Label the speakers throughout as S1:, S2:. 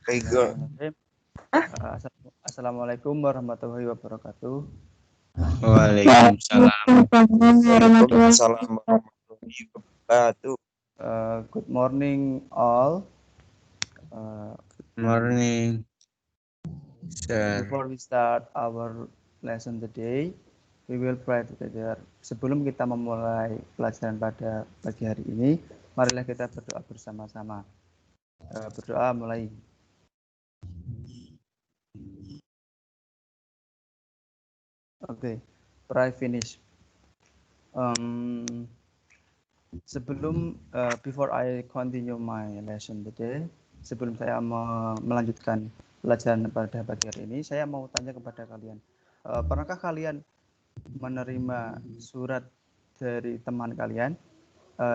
S1: Bismillahirrahmanirrahim. Assalamualaikum warahmatullahi wabarakatuh.
S2: Waalaikumsalam.
S3: Waalaikumsalam warahmatullahi wabarakatuh.
S1: Good morning all.
S2: Morning, sir.
S1: Before we start our lesson today, we will pray together. Sebelum kita memulai pelajaran pada pagi hari ini, marilah kita berdoa bersama-sama. Berdoa mulai. Okay, pray finish. Before I continue my lesson today, sebelum saya melanjutkan pelajaran pada pagi hari ini, saya mau tanya kepada kalian, pernahkah kalian menerima surat dari teman kalian,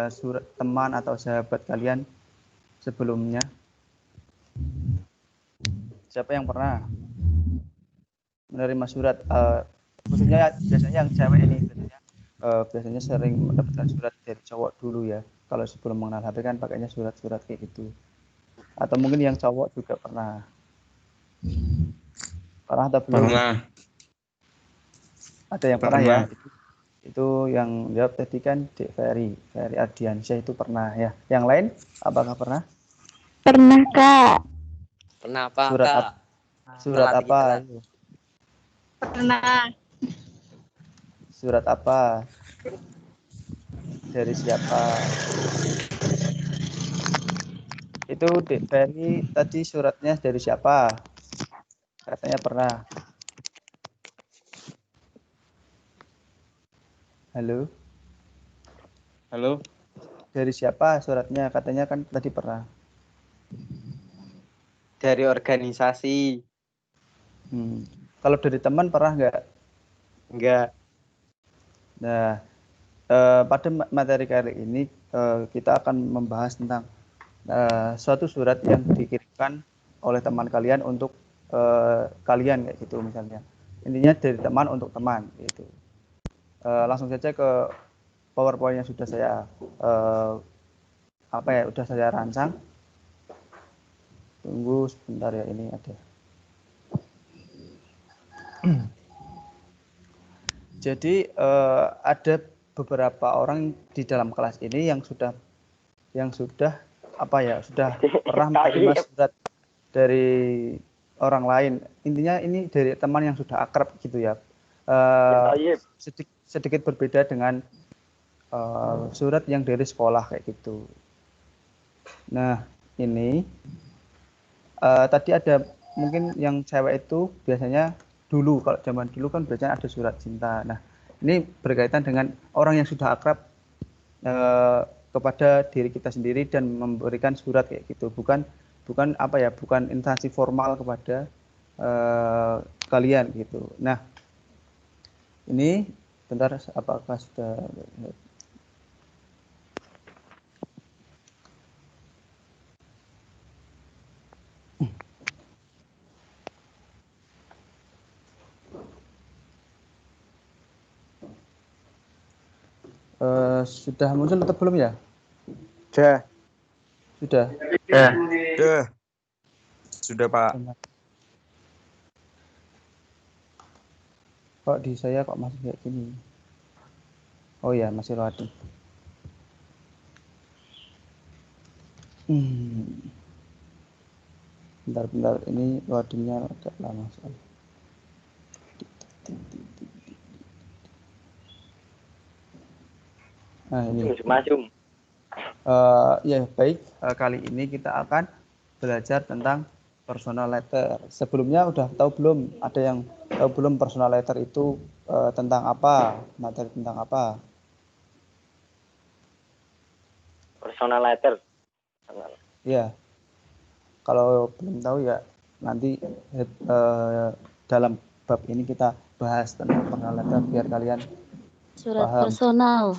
S1: surat teman atau sahabat kalian sebelumnya? Siapa yang pernah menerima surat? Khususnya biasanya yang cewek ini biasanya sering mendapatkan surat dari cowok dulu ya. Kalau sebelum mengenal HP kan pakainya surat-surat kayak gitu. Atau mungkin yang cowok juga pernah. Pernah atau belum?
S2: Pernah.
S1: Ada yang pernah ya. Itu yang jawab tadi kan Dek Ferry Ardiansyah itu pernah ya. Yang lain apakah pernah?
S3: Pernah, Kak.
S4: Pernah apa,
S1: Surat
S4: Kak?
S1: Surat apa?
S3: Pernah.
S1: Surat apa? Dari siapa? Itu Dek Ferry tadi suratnya dari siapa? Katanya pernah. Halo?
S2: Halo?
S1: Dari siapa suratnya? Katanya kan tadi pernah.
S4: Dari organisasi.
S1: Kalau dari teman pernah nggak?
S4: Enggak.
S1: Nah, pada materi kali ini kita akan membahas tentang suatu surat yang dikirimkan oleh teman kalian untuk kalian kayak gitu misalnya. Intinya dari teman untuk teman gitu. Langsung saja ke PowerPoint yang sudah saya sudah saya rancang. Tunggu sebentar ya, ini ada. Jadi ada beberapa orang di dalam kelas ini yang sudah pernah menerima surat dari orang lain. Intinya ini dari teman yang sudah akrab gitu ya. Sedikit berbeda dengan surat yang dari sekolah kayak gitu. Nah, ini tadi ada mungkin yang cewek itu biasanya dulu, kalau zaman dulu kan biasanya ada surat cinta. Nah, ini berkaitan dengan orang yang sudah akrab kepada diri kita sendiri dan memberikan surat kayak gitu. Bukan instansi formal kepada kalian gitu. Nah, ini bentar, apakah sudah sudah muncul atau belum ya? Sudah.
S3: Sudah, Pak.
S1: Kok di saya kok masih kayak gini? Oh ya, masih loading. Bentar, ini loadingnya agak lama sekali. Nah, ini. Ya, baik. Kali ini kita akan belajar tentang personal letter. Sebelumnya udah tahu belum? Ada yang tahu belum personal letter itu tentang apa? Materi tentang apa?
S4: Personal letter.
S1: Ya. Kalau belum tahu ya nanti dalam bab ini kita bahas tentang personal letter biar kalian
S3: Surat
S1: paham.
S3: personal.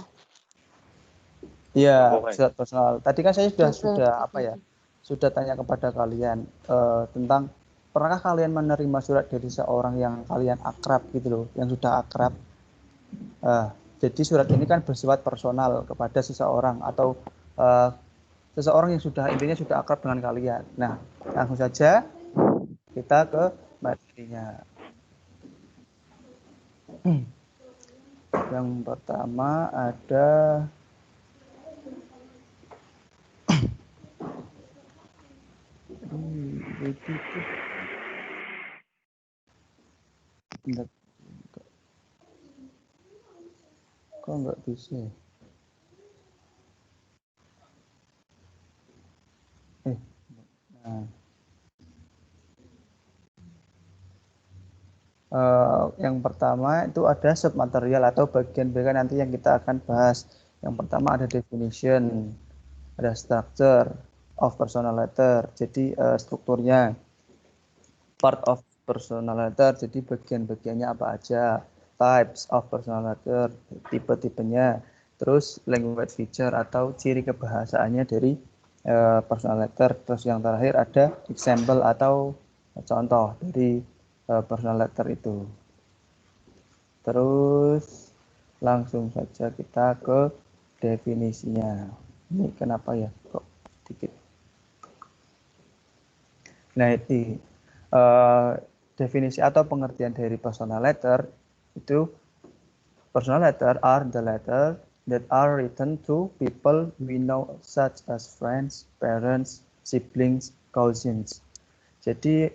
S1: Iya, surat personal. Tadi kan saya sudah tanya kepada kalian tentang pernahkah kalian menerima surat dari seorang yang kalian akrab gitu loh, yang sudah akrab. Jadi surat ini kan bersifat personal kepada seseorang atau seseorang yang intinya sudah akrab dengan kalian. Nah, langsung saja kita ke materinya. Yang pertama ada kok nggak bisa ya? Nah. Yang pertama itu ada submaterial atau bagian-bagian nanti yang kita akan bahas. Yang pertama ada definition, ada structure of personal letter, jadi strukturnya. Part of personal letter, jadi bagian-bagiannya apa aja. Types of personal letter, tipe-tipenya. Terus language feature atau ciri kebahasaannya dari personal letter. Terus yang terakhir ada example atau contoh dari personal letter itu. Terus langsung saja kita ke definisinya. Ini kenapa ya kok sedikit. Nah, ini definisi atau pengertian dari personal letter itu, personal letter are the letter that are written to people we know such as friends, parents, siblings, cousins. Jadi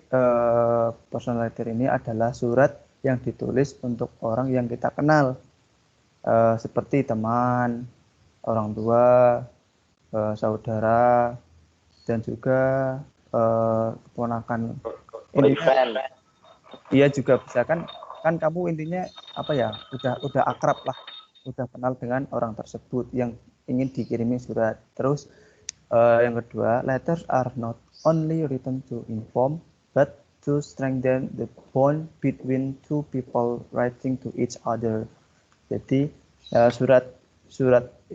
S1: personal letter ini adalah surat yang ditulis untuk orang yang kita kenal, seperti teman, orang tua, saudara, dan juga keponakan. Intinya, iya juga bisa kan kamu intinya apa ya, udah akrab lah, udah kenal dengan orang tersebut yang ingin dikirimi surat. Terus yang kedua, letters are not only written to inform but to strengthen the bond between two people writing to each other. Jadi surat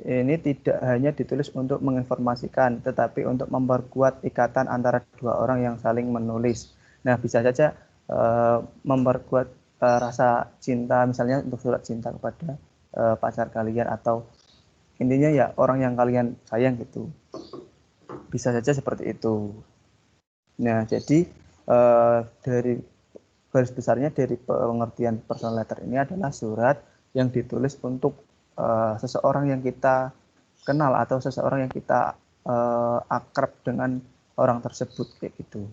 S1: ini tidak hanya ditulis untuk menginformasikan, tetapi untuk memperkuat ikatan antara dua orang yang saling menulis. Nah, bisa saja memperkuat rasa cinta, misalnya untuk surat cinta kepada pacar kalian, atau intinya ya orang yang kalian sayang gitu. Bisa saja seperti itu. Nah, jadi dari garis besarnya dari pengertian personal letter ini adalah surat yang ditulis untuk seseorang yang kita kenal atau seseorang yang kita akrab dengan orang tersebut kayak gitu.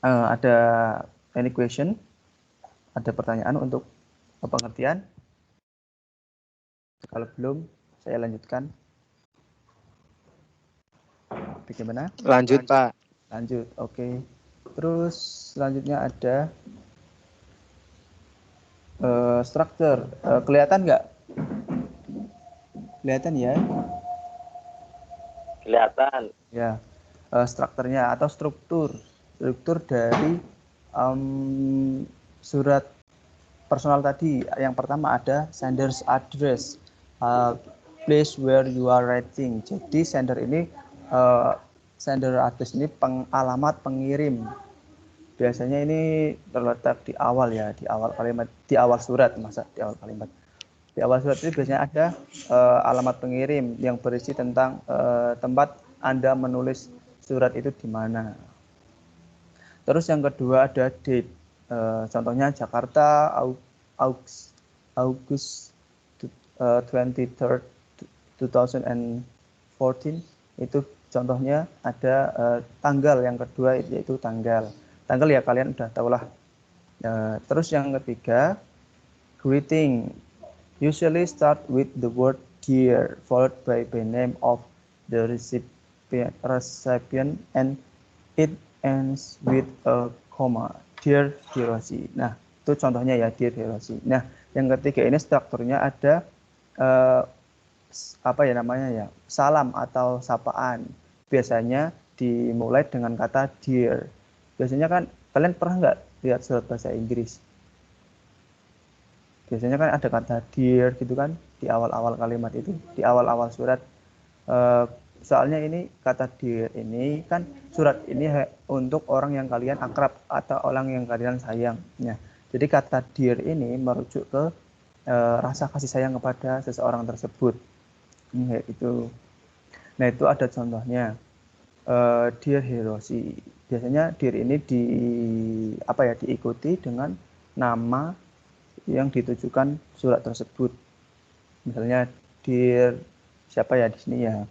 S1: Ada any question? Ada pertanyaan untuk pengertian? Kalau belum, saya lanjutkan. Bagaimana?
S4: Lanjut, Pak.
S1: Lanjut, oke. Terus selanjutnya ada structure. Kelihatan nggak? Kelihatan ya?
S4: Kelihatan.
S1: Ya, strukturnya atau struktur dari surat personal tadi. Yang pertama ada sender's address, place where you are writing. Jadi sender ini sender address ini alamat pengirim. Biasanya ini terletak di awal ya, di awal kalimat, di awal surat, masa di awal kalimat. Di awal surat ini biasanya ada alamat pengirim yang berisi tentang tempat Anda menulis surat itu di mana. Terus yang kedua ada date. Contohnya Jakarta, August 23rd 2014. Itu contohnya ada tanggal yang kedua, yaitu tanggal. Tanggal ya kalian udah tahu lah. Terus yang ketiga, greeting. Usually start with the word dear, followed by the name of the recipient, and it ends with a comma. Dear Hiroshi. Nah, itu contohnya ya, Dear Hiroshi. Nah, yang ketiga ini strukturnya ada apa ya namanya ya, salam atau sapaan. Biasanya dimulai dengan kata dear. Biasanya kan kalian pernah nggak lihat surat bahasa Inggris? Biasanya kan ada kata dear gitu kan di awal-awal kalimat itu, di awal-awal surat. Soalnya ini kata dear ini kan surat ini untuk orang yang kalian akrab atau orang yang kalian sayang. Nah, jadi kata dear ini merujuk ke rasa kasih sayang kepada seseorang tersebut. Kayak itu. Nah, itu ada contohnya. Dear Hiroshi. Biasanya dear ini diikuti dengan nama yang ditujukan surat tersebut. Misalnya dear siapa ya di sini ya?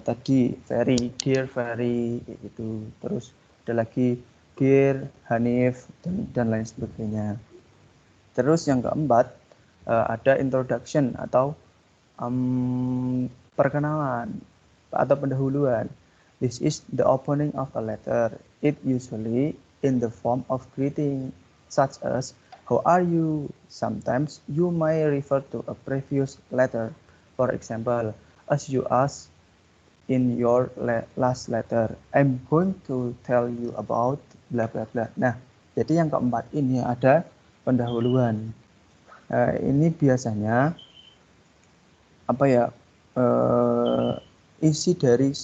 S1: Tadi Ferry, dear Ferry gitu. Terus ada lagi dear Hanif dan lain sebagainya. Terus yang keempat ada introduction atau perkenalan atau pendahuluan. This is the opening of a letter. It usually in the form of greeting, such as "How are you?" Sometimes you may refer to a previous letter. For example, as you ask in your last letter, I'm going to tell you about bla bla bla. Nah, jadi yang keempat ini ada pendahuluan. Ini biasanya isi dari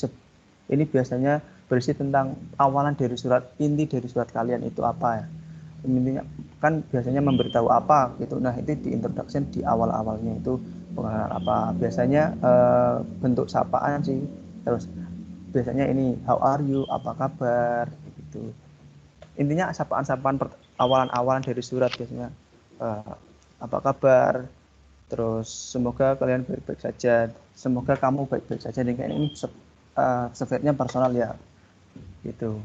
S1: ini biasanya berisi tentang awalan dari surat, inti dari surat kalian itu apa ya. Intinya kan biasanya memberitahu apa gitu. Nah, itu di introduction di awal-awalnya itu pengenalan apa. Biasanya bentuk sapaan sih. Terus biasanya ini how are you, apa kabar gitu. Intinya sapaan-sapaan awalan-awalan dari surat biasanya apa kabar. Terus semoga kalian baik-baik saja. Semoga kamu baik-baik saja. Ini sifatnya personal ya. Gitu.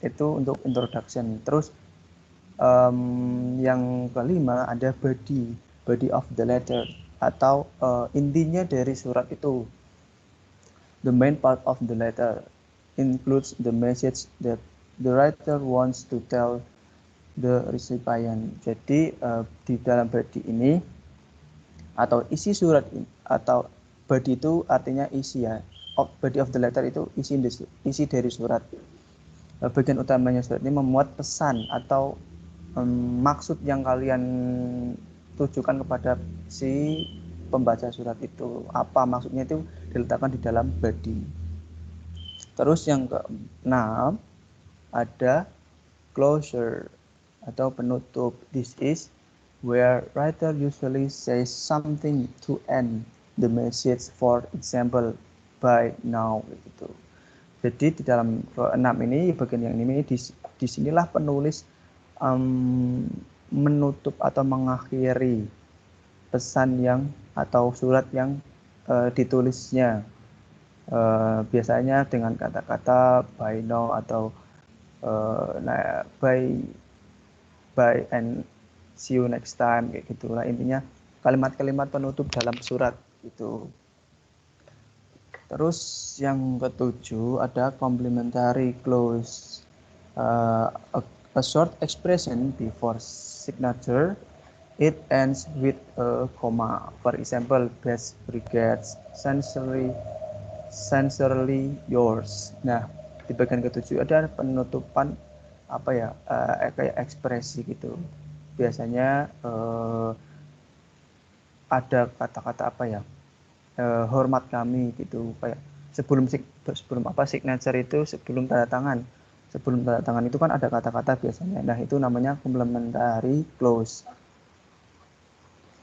S1: Itu untuk introduction. Terus yang kelima ada body of the letter atau intinya dari surat itu. The main part of the letter includes the message that the writer wants to tell the recipient. Jadi di dalam body ini atau isi surat atau body itu artinya isi ya. Body of the letter itu isi dari surat. Bagian utamanya surat ini memuat pesan atau maksud yang kalian tujukan kepada si pembaca surat itu. Apa maksudnya itu diletakkan di dalam body. Terus yang keenam ada closure atau penutup. This is where writer usually says something to end the message, for example, by now gitu. Jadi di dalam keenam ini bagian yang ini disinilah penulis menutup atau mengakhiri pesan yang atau surat yang ditulisnya. Biasanya dengan kata-kata by now atau by and see you next time kayak gitulah, intinya kalimat-kalimat penutup dalam surat itu. Terus yang ketujuh ada complementary clause, a short expression before signature. It ends with a comma. For example, best regards, sincerely yours. Nah, di bagian ketujuh ada penutupan kayak ekspresi gitu. Biasanya ada kata-kata hormat kami gitu, kayak sebelum signature itu sebelum tanda tangan itu kan ada kata-kata biasanya. Nah, itu namanya complementary clause.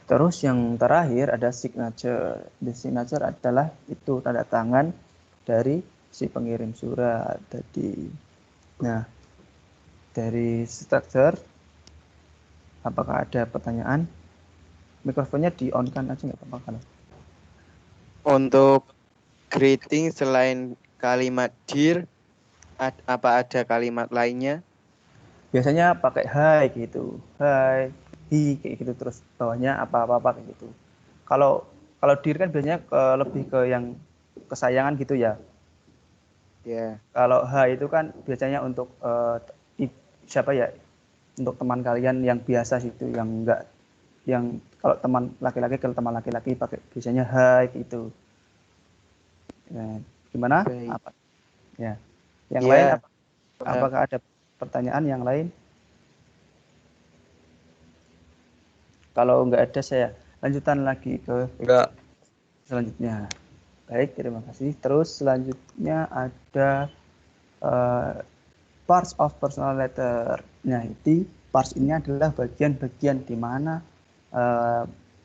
S1: Terus yang terakhir ada signature. The signature adalah itu tanda tangan dari si pengirim surat tadi. Nah, dari structure apakah ada pertanyaan? Mikrofonnya di on kan aja nggak apa-apa kan?
S2: Untuk greeting selain kalimat dear, apa ada kalimat lainnya?
S1: Biasanya pakai hi gitu, hi, hi kayak gitu, terus bawahnya apa-apa kayak gitu. Kalau dear kan biasanya lebih ke yang kesayangan gitu ya.
S2: Ya.
S1: Kalau hi itu kan biasanya untuk siapa ya? Untuk teman kalian yang biasa situ, yang enggak, yang kalau teman laki-laki pakai biasanya hi gitu. Nah, gimana?
S2: Baik.
S1: Apa? Ya. Yang
S2: Ya.
S1: lain apakah ada pertanyaan yang lain? Kalau enggak ada, saya lanjutan lagi ke selanjutnya. Baik, terima kasih. Terus selanjutnya ada parts of personal letter. Nah, itu parts ini adalah bagian-bagian di mana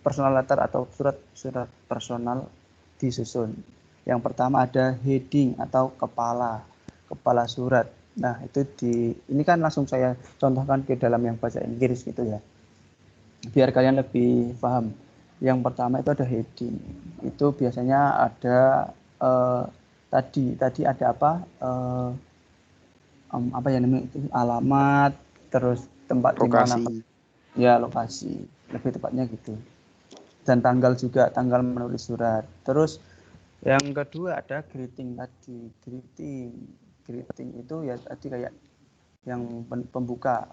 S1: personal letter atau surat personal disusun. Yang pertama ada heading atau kepala surat. Nah, itu ini kan langsung saya contohkan ke dalam yang bahasa Inggris gitu ya. Biar kalian lebih paham. Yang pertama itu ada heading. Itu biasanya ada tadi ada apa? Apa ya namanya itu? Alamat, terus tempat di mana,
S2: Lokasi.
S1: ya lokasi, lebih tepatnya gitu. Dan tanggal juga, tanggal menulis surat. Terus yang kedua ada greeting tadi. Greeting itu ya tadi kayak yang pembuka.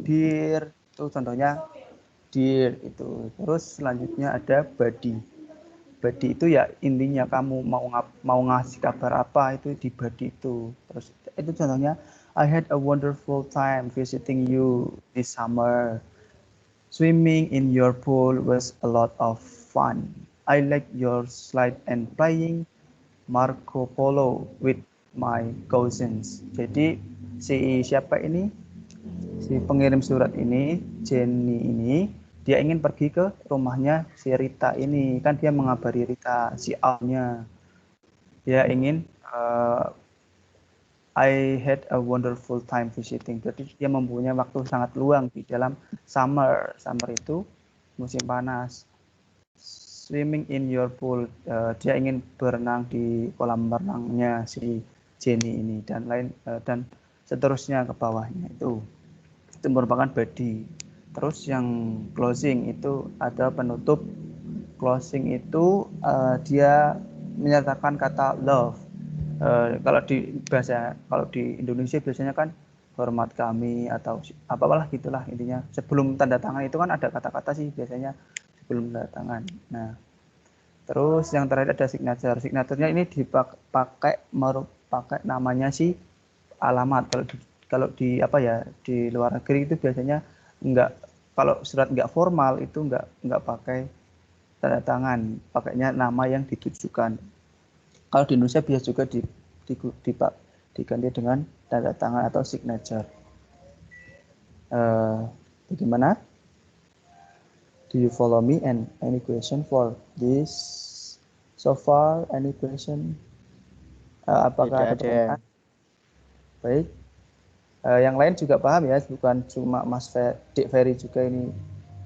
S1: Dear itu contohnya dear itu. Terus selanjutnya ada body. Body itu ya intinya kamu mau ngasih kabar apa itu di body itu. Terus itu contohnya I had a wonderful time visiting you this summer. Swimming in your pool was a lot of fun. I like your slide and playing Marco Polo with my cousins. Jadi si siapa ini? Si pengirim surat ini, Jenny ini, dia ingin pergi ke rumahnya si Rita ini. Kan dia mengabari Rita, si Al-nya. Dia ingin I had a wonderful time visiting. Berarti dia mempunyai waktu sangat luang di dalam summer. Summer itu musim panas. Swimming in your pool. Dia ingin berenang di kolam renangnya si Jenny ini dan dan seterusnya ke bawahnya itu merupakan body. Terus yang closing itu ada penutup. Closing itu dia menyertakan kata love. Kalau di Indonesia biasanya kan hormat kami atau apalah gitulah intinya. Sebelum tanda tangan itu kan ada kata-kata sih biasanya sebelum tanda tangan. Nah, terus yang terakhir ada signature. Signaturenya ini dipakai namanya si alamat. Kalau di apa ya di luar negeri itu biasanya kalau surat enggak formal itu enggak pakai tanda tangan, pakainya nama yang ditujukan. Kalau di Indonesia biasa juga diganti dengan tanda tangan atau signature. Bagaimana? Do you follow me? And any question for this? So far, any question? Apakah ada pertanyaan? Baik. Yang lain juga paham ya, bukan cuma Mas Dik Ferry juga ini.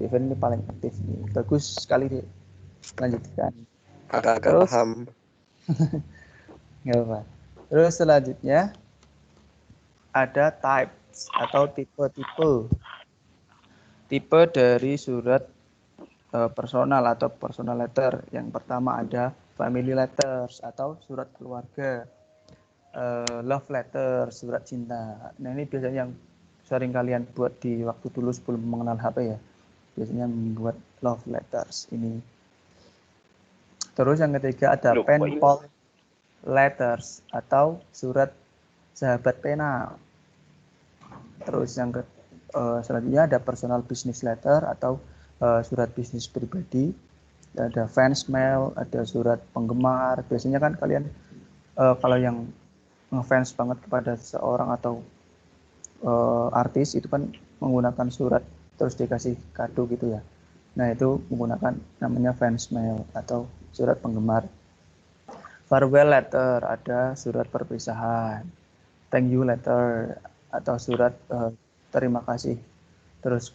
S1: Dik Ferry ini paling aktif nih. Bagus sekali Dik. Lanjutkan.
S3: Agak paham.
S1: Nggak apa. Terus selanjutnya ada types atau tipe-tipe. Tipe dari surat personal atau personal letter. Yang pertama ada family letters atau surat keluarga. Love letter, surat cinta. Nah ini biasanya yang sering kalian buat di waktu dulu sebelum mengenal HP ya. Biasanya membuat love letters ini. Terus yang ketiga ada pen pal letters atau surat sahabat pena. Terus yang selanjutnya ada personal business letter atau surat bisnis pribadi. Ada fans mail, ada surat penggemar. Biasanya kan kalian kalau yang ngefans banget kepada seorang atau artis itu kan menggunakan surat terus dikasih kado gitu ya. Nah itu menggunakan namanya fans mail atau surat penggemar. Farewell letter ada surat perpisahan. Thank you letter atau surat terima kasih. Terus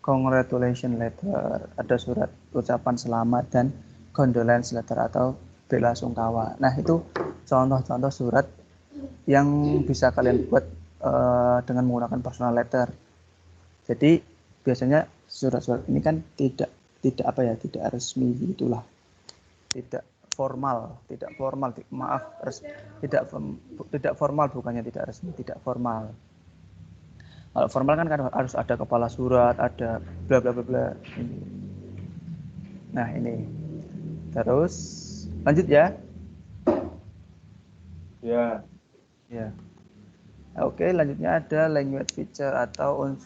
S1: congratulation letter ada surat ucapan selamat dan condolence letter atau bela sungkawa. Nah itu contoh-contoh surat yang bisa kalian buat dengan menggunakan personal letter. Jadi biasanya surat-surat ini kan tidak resmi gitulah, tidak formal, tidak formal bukannya tidak resmi, tidak formal. Kalau formal kan harus ada kepala surat, ada bla bla bla bla. Nah ini, terus lanjut ya.
S3: Ya.
S1: Ya. Oke, lanjutnya ada language feature atau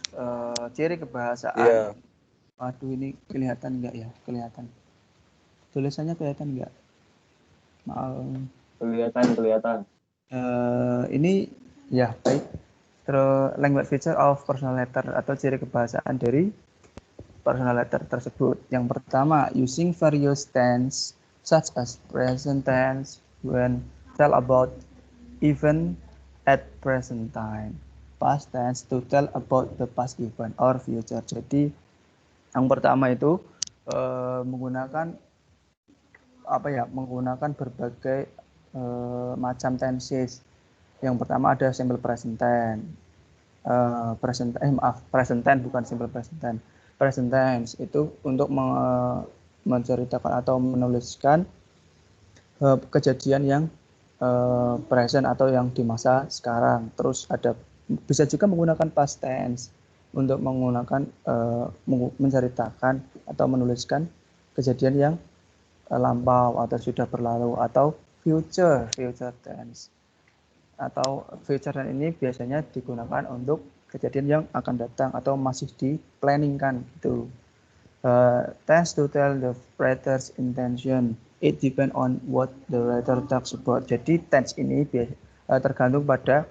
S1: ciri kebahasaan.
S3: Ya.
S1: Waduh, ini kelihatan nggak ya? Kelihatan. Tulisannya kelihatan nggak? Maaf.
S3: Kelihatan.
S1: Ini ya baik. Terus language feature of personal letter atau ciri kebahasaan dari personal letter tersebut. Yang pertama, using various tense such as present tense when tell about event at present time. Past tense to tell about the past event or future. Jadi yang pertama itu menggunakan menggunakan berbagai macam tenses. Yang pertama ada simple present tense. Present tense bukan simple present tense. Present tense itu untuk menceritakan atau menuliskan kejadian yang present atau yang di masa sekarang. Terus bisa juga menggunakan past tense untuk menggunakan menceritakan atau menuliskan kejadian yang lampau atau sudah berlalu, atau future tense. Atau future tense ini biasanya digunakan untuk kejadian yang akan datang atau masih di-planningkan gitu. Tense to tell the writer's intention. It depends on what the writer talks about. Jadi tense ini tergantung pada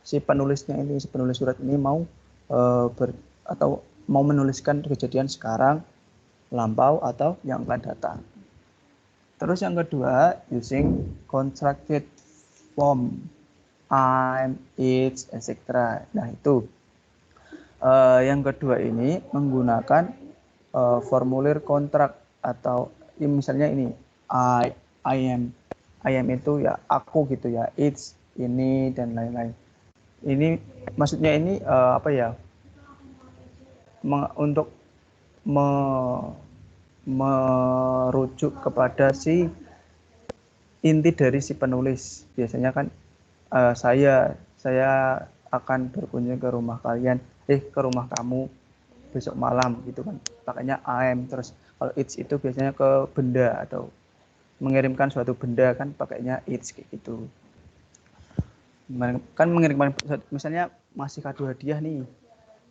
S1: si penulisnya ini, si penulis surat ini mau mau menuliskan kejadian sekarang, lampau, atau yang akan datang. Terus yang kedua, using contracted form, I'm, it's, etc. Nah itu. Yang kedua ini menggunakan formulir kontrak atau misalnya ini I am itu ya aku gitu ya, it's ini dan lain-lain. Ini maksudnya ini untuk merujuk kepada si inti dari si penulis. Biasanya kan saya akan berkunjung ke rumah kalian, ke rumah kamu besok malam gitu kan. Pakainya am. Terus kalau it's itu biasanya ke benda atau mengirimkan suatu benda kan pakainya it's kayak gitu. Kan mengirimkan misalnya masih kado hadiah nih.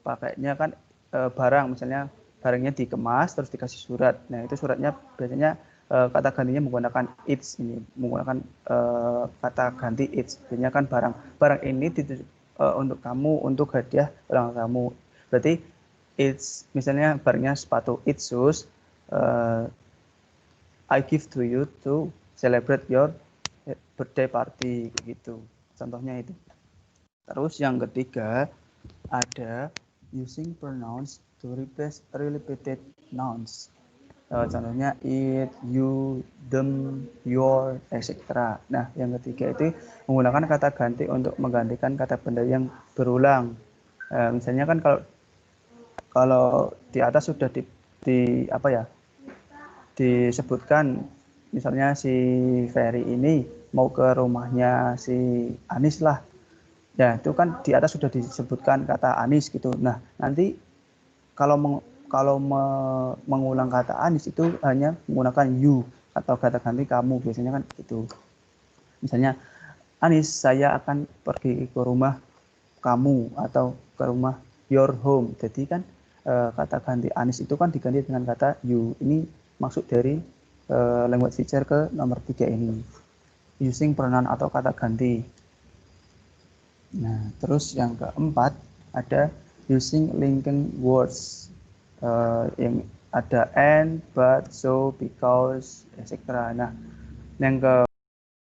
S1: Pakainya kan barang, misalnya barangnya dikemas terus dikasih surat. Nah, itu suratnya biasanya kata gantinya menggunakan it's ini, menggunakan kata ganti it's. Biasanya kan barang ini untuk kamu, untuk hadiah ulang kamu. Berarti it's, misalnya barangnya sepatu, it's shoes I give to you to celebrate your birthday party gitu. Contohnya itu. Terus yang ketiga ada using pronouns to replace repeated nouns. Contohnya it, you, them, your, etc. Nah, yang ketiga itu menggunakan kata ganti untuk menggantikan kata benda yang berulang. Misalnya kan kalau di atas sudah disebutkan, misalnya si Ferry ini mau ke rumahnya si Anis lah. Ya, itu kan di atas sudah disebutkan kata Anis gitu. Nah, nanti kalau mengulang kata Anis itu hanya menggunakan you atau kata ganti kamu, biasanya kan gitu. Misalnya, Anis, saya akan pergi ke rumah kamu atau ke rumah your home. Jadi kan kata ganti Anis itu kan diganti dengan kata you. Ini maksud dari language feature ke nomor 3 ini. Using pronoun atau kata ganti. Nah, terus yang keempat ada using linking words. Yang ada and, but, so, because, etc. Nah, yang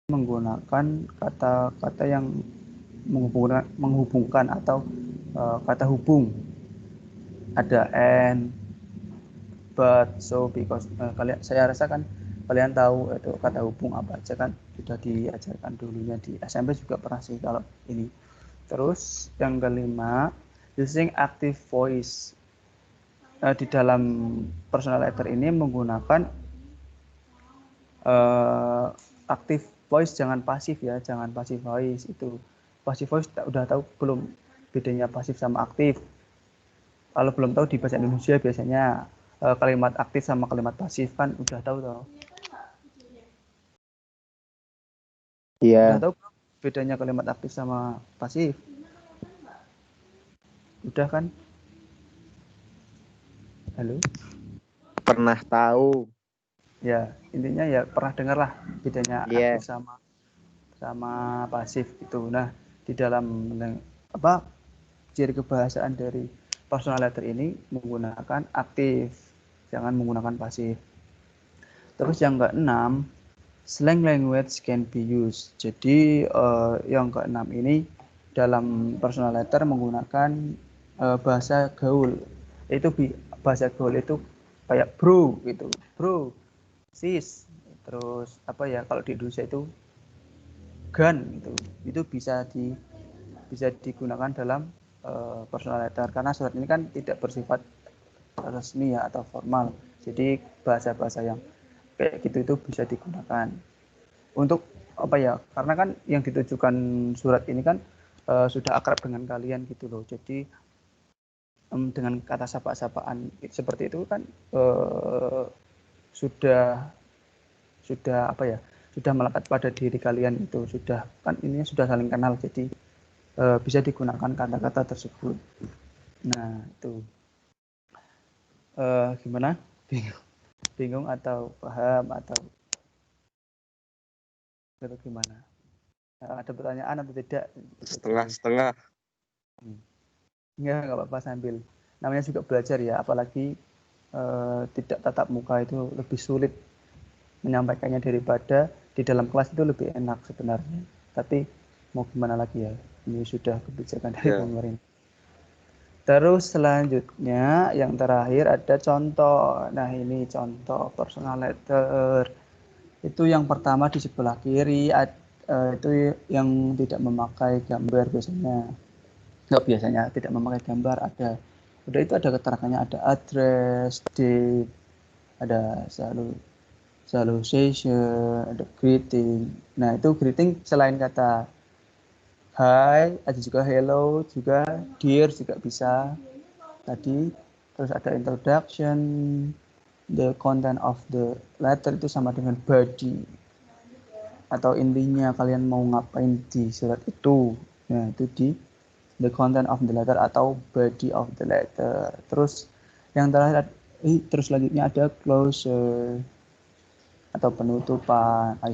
S1: menggunakan kata-kata yang menghubungkan atau kata hubung. Ada and, but, so, because. Saya rasa kan kalian tahu itu kata hubung apa aja kan, sudah diajarkan dulunya di SMP juga pernah sih kalau ini. Terus yang kelima, using active voice. Di dalam personal letter ini menggunakan active voice, jangan pasif ya, jangan passive voice. Itu passive voice udah tahu belum bedanya pasif sama aktif? Kalau belum tahu, di bahasa Indonesia biasanya kalimat aktif sama kalimat pasif kan udah tahu toh.
S2: Iya.
S1: Udah tahu bedanya kalimat aktif sama pasif? Udah kan? Halo?
S2: Pernah tahu.
S1: Ya, intinya ya pernah dengar lah bedanya aktif sama pasif itu. Nah, di dalam ciri kebahasaan dari personal letter ini menggunakan aktif, jangan menggunakan pasif. Terus yang keenam, Slang language can be used. Jadi yang keenam ini dalam personal letter menggunakan bahasa gaul. Bahasa gaul itu kayak bro gitu, bro, sis. Terus apa ya kalau di Indonesia itu gun gitu. Itu bisa digunakan dalam personal letter karena surat ini kan tidak bersifat resmi ya atau formal. Jadi bahasa-bahasa yang kayak gitu itu bisa digunakan untuk apa ya? Karena kan yang ditujukan surat ini kan sudah akrab dengan kalian gitu loh. Jadi dengan kata sapa-sapaan seperti itu kan sudah apa ya? Sudah melekat pada diri kalian itu sudah kan ininya sudah saling kenal jadi bisa digunakan kata-kata tersebut. Nah itu gimana? Bingung atau paham atau gimana? Ada pertanyaan atau tidak?
S3: Setengah-setengah.
S1: Enggak apa-apa sambil. Namanya juga belajar ya, apalagi tidak tatap muka itu lebih sulit menyampaikannya daripada di dalam kelas itu lebih enak sebenarnya. Tapi mau gimana lagi ya? Ini sudah kebijakan dari pemerintah. Terus selanjutnya yang terakhir ada contoh. Nah ini contoh personal letter. Itu yang pertama di sebelah kiri itu yang tidak memakai gambar biasanya. Nggak biasanya tidak memakai gambar ada. Udah itu ada keterangannya ada address, date, ada salutation, ada greeting. Nah itu greeting selain kata hi, ada juga hello, juga dear juga bisa tadi. Terus ada introduction, the content of the letter itu sama dengan body atau intinya kalian mau ngapain di surat itu. Nah itu di the content of the letter atau body of the letter. Terus yang terakhir terus selanjutnya ada closure atau penutupan. I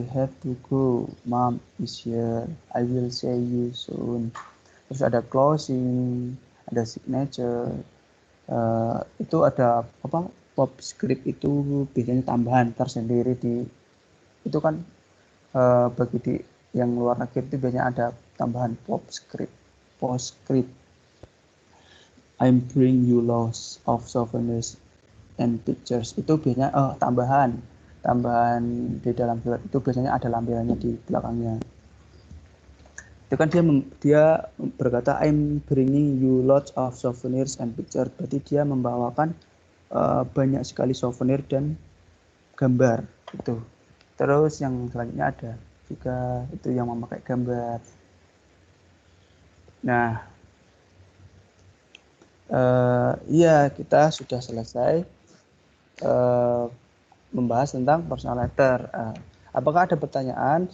S1: have to go. Mom is here. I will see you soon. Terus ada closing, ada signature. Itu ada apa? Pop script itu biasanya tambahan tersendiri di itu kan bagi di yang luar negeri itu biasanya ada tambahan postscript. I'm bring you lots of souvenirs and pictures. Itu biasanya tambahan di dalam surat itu biasanya ada lampirannya di belakangnya. Itu kan dia berkata I'm bringing you lots of souvenirs and pictures. Berarti dia membawakan banyak sekali souvenir dan gambar itu. Terus yang selanjutnya ada juga itu yang memakai gambar. Nah, iya kita sudah selesai membahas tentang personal letter. Apakah ada pertanyaan?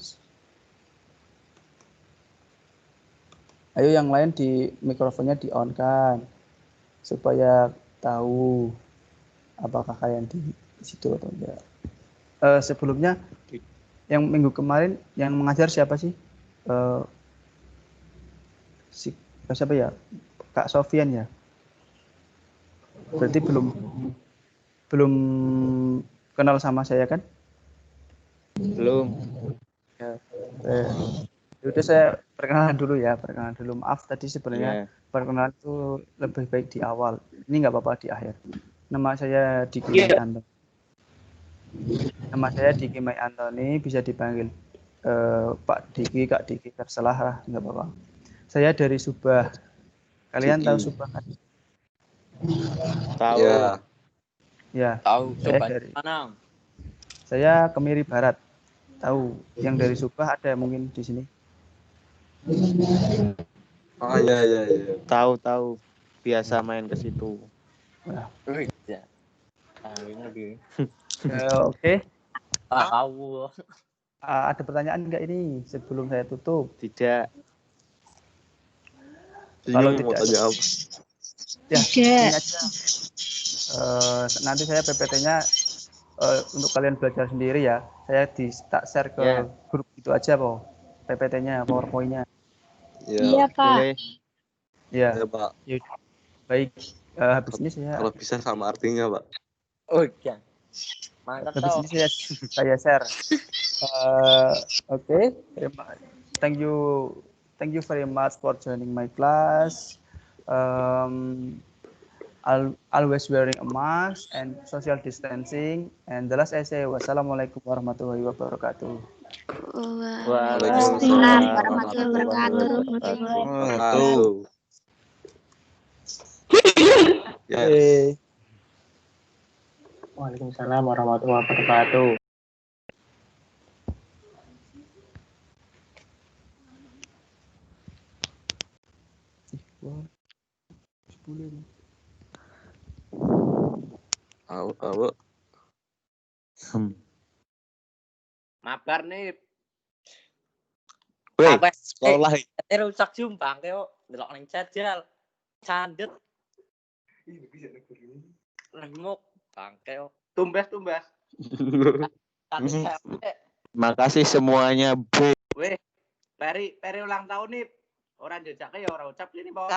S1: Ayo yang lain di mikrofonnya di on kan supaya tahu apakah kalian di situ atau enggak. Sebelumnya yang minggu kemarin yang mengajar siapa sih? Siapa ya? Kak Sofian ya. Berarti belum kenal sama saya kan?
S2: Belum.
S1: Ya. Udah saya perkenalan dulu. Maaf tadi sebenarnya perkenalan itu lebih baik di awal. Ini nggak apa-apa di akhir. Nama saya Diki Mai Antoni. Nama saya Diki Mai Antoni, bisa dipanggil Pak Diki, Kak Diki, terserah lah, nggak apa-apa. Saya dari Subah. Kalian tahu Subah kan?
S2: Tahu.
S1: Ya.
S4: Tahu.
S1: Saya
S4: Coba
S1: dari
S4: mana?
S1: Saya Kemiri Barat. Tahu yang dari Subah ada mungkin di sini?
S3: Oh iya.
S2: Tahu. Biasa main ke situ.
S1: Nah.
S4: Ya. Lebih.
S1: Oke.
S4: Tahu.
S1: Ada pertanyaan nggak ini sebelum saya tutup?
S2: Tidak.
S1: Kalau tidak
S3: mau jawab.
S1: Ya, ini aja. Nanti saya PPT-nya untuk kalian belajar sendiri ya. Saya tak share ke grup itu aja, PPT-nya, PowerPoint-nya.
S3: Iya,
S2: Pak.
S1: Ya.
S3: Ya, Pak.
S1: Baik. Habis ini saya
S3: kalau bisa sama artinya, Pak.
S4: Oh iya. Mantap
S1: Habis
S4: tau.
S1: ini saya share. Oke, thank you very much for joining my class. Always wearing a mask and social distancing. And the last essay, wassalamualaikum warahmatullahi wabarakatuh.
S3: Waalaikumsalam
S5: warahmatullahi
S3: wabarakatuh. Yes.
S1: Hey.
S4: Waalaikumsalam warahmatullahi wabarakatuh.
S3: Awo.
S4: Mabar nih.
S2: Weh,
S4: Apa?
S2: sekolah.
S4: Rusak jumpang keo delok ning jajal. Candet. Remuk bangkeo. Tumbas.
S2: Makasih semuanya, Bu.
S4: Weh, Peri ulang tahun nih. Orang jejake ya ora ucap ini, Pak.